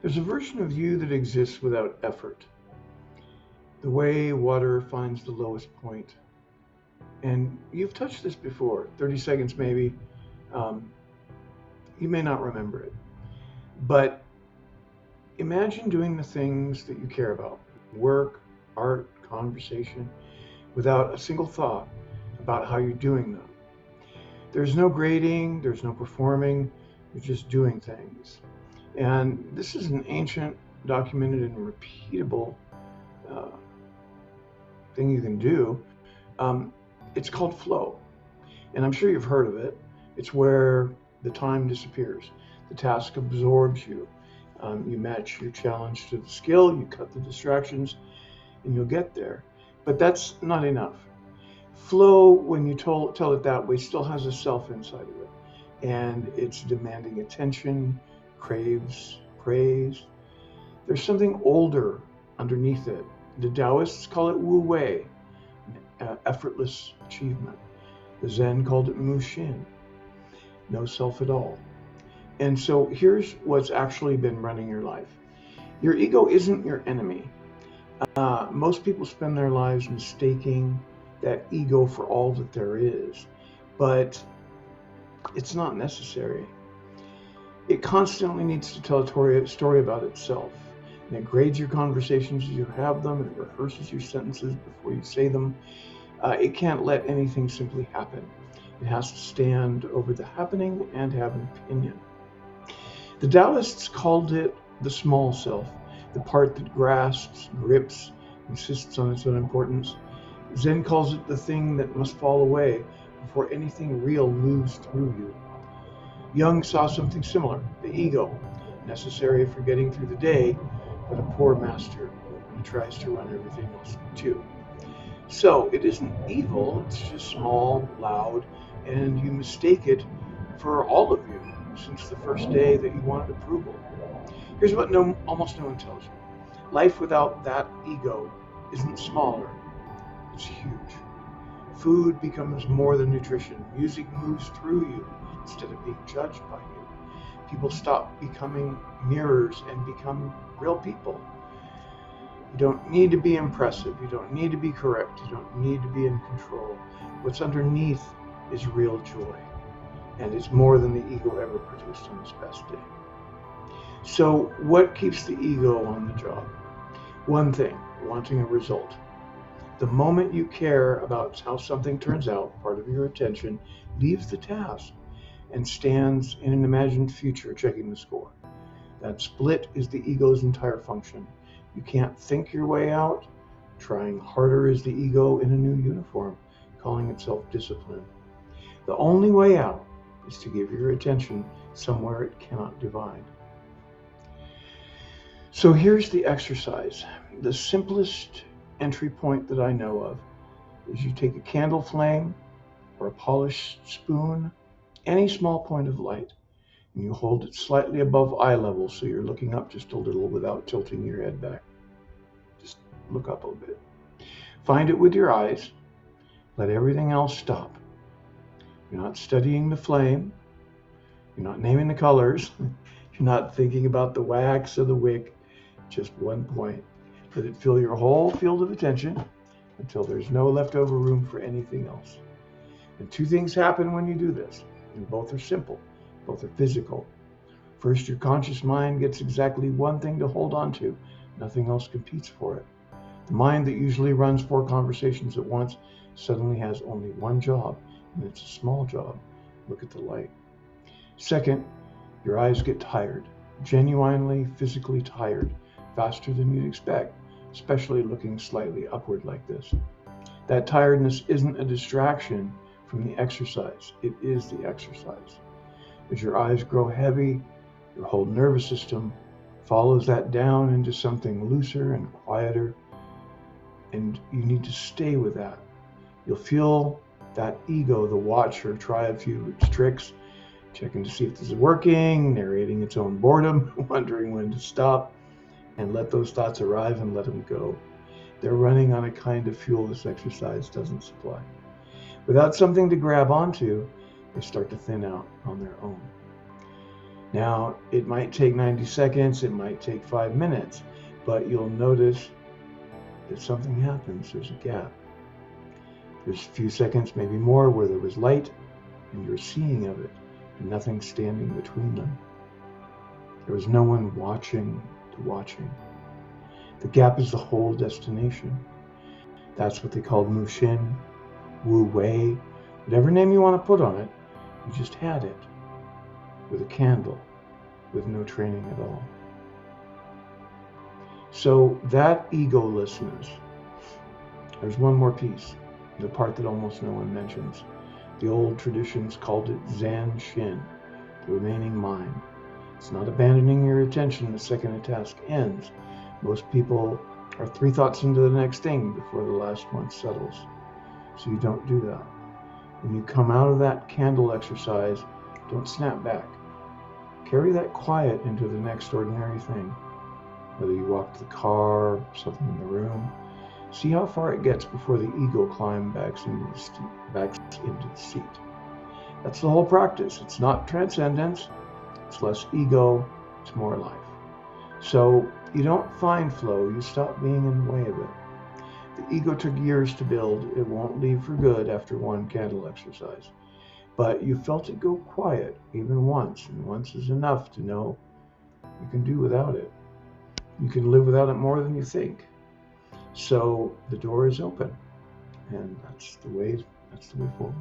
There's a version of you that exists without effort, the way water finds the lowest point. And you've touched this before, 30 seconds maybe. Um, you may not remember it, but imagine doing the things that you care about: work, art, conversation, without a single thought about how you're doing them. There's no grading, there's no performing, you're just doing things. And this is an ancient, documented, and repeatable uh, thing you can do. Um, it's called flow, and I'm sure you've heard of it. It's where the time disappears, the task absorbs you. You match your challenge to the skill, you cut the distractions, and you'll get there. But that's not enough. Flow, when you tell it that way, still has a self inside of it, and it's demanding attention, craves praise. There's something older underneath it. The Taoists call it Wu Wei, effortless achievement. The Zen called it Mu Xin, no self at all. And so here's what's actually been running your life. Your ego isn't your enemy. Most people spend their lives mistaking that ego for all that there is, but it's not necessary. It constantly needs to tell a story about itself, and it grades your conversations as you have them, and it rehearses your sentences before you say them. It can't let anything simply happen. It has to stand over the happening and have an opinion. The Taoists called it the small self, the part that grasps, grips, insists on its own importance. Zen calls it the thing that must fall away before anything real moves through you. Jung saw something similar, the ego, necessary for getting through the day, but a poor master when it tries to run everything else too. So it isn't evil, it's just small, loud, and you mistake it for all of you since the first day that you wanted approval. Here's what almost no one tells you. Life without that ego isn't smaller, it's huge. Food becomes more than nutrition. Music moves through you instead of being judged by you. People stop becoming mirrors and become real people. You don't need to be impressive. You don't need to be correct. You don't need to be in control. What's underneath is real joy. And it's more than the ego ever produced on its best day. So what keeps the ego on the job? One thing, wanting a result. The moment you care about how something turns out, part of your attention leaves the task and stands in an imagined future checking the score. That split is the ego's entire function. You can't think your way out. Trying harder is the ego in a new uniform, calling itself discipline. The only way out is to give your attention somewhere it cannot divide. So here's the exercise. The simplest entry point that I know of is you take a candle flame or a polished spoon, any small point of light, and you hold it slightly above eye level so you're looking up just a little without tilting your head back. Just look up a bit. Find it with your eyes. Let everything else stop. You're not studying the flame. You're not naming the colors. You're not thinking about the wax or the wick. Just one point. Let it fill your whole field of attention until there's no leftover room for anything else. And two things happen when you do this, and both are simple, both are physical. First, your conscious mind gets exactly one thing to hold on to. Nothing else competes for it. The mind that usually runs 4 conversations at once suddenly has only one job, and it's a small job. Look at the light. Second, your eyes get tired, genuinely physically tired, faster than you'd expect, especially looking slightly upward like this. That tiredness isn't a distraction from the exercise. It is the exercise. As your eyes grow heavy, your whole nervous system follows that down into something looser and quieter, and you need to stay with that. You'll feel that ego, the watcher, try a few of its tricks, checking to see if this is working, narrating its own boredom, wondering when to stop, and let those thoughts arrive and let them go. They're running on a kind of fuel this exercise doesn't supply. Without something to grab onto, they start to thin out on their own. Now, it might take 90 seconds, it might take 5 minutes, but you'll notice that something happens. There's a gap. There's a few seconds, maybe more, where there was light and you're seeing of it, and nothing standing between them. There was no one watching to watching. The gap is the whole destination. That's what they called Mushin, Wu Wei, whatever name you want to put on it. You just had it with a candle, with no training at all. So that egolessness, there's one more piece, the part that almost no one mentions. The old traditions called it Zan Shin, the remaining mind. It's not abandoning your attention the second a task ends. Most people are 3 thoughts into the next thing before the last one settles. So you don't do that. When you come out of that candle exercise, don't snap back. Carry that quiet into the next ordinary thing. Whether you walk to the car, something in the room, see how far it gets before the ego climbs back into the seat. That's the whole practice. It's not transcendence. It's less ego. It's more life. So you don't find flow. You stop being in the way of it. The ego took years to build. It won't leave for good after one candle exercise. But you felt it go quiet even once, and once is enough to know you can do without it. You can live without it more than you think. So the door is open, and that's the way forward.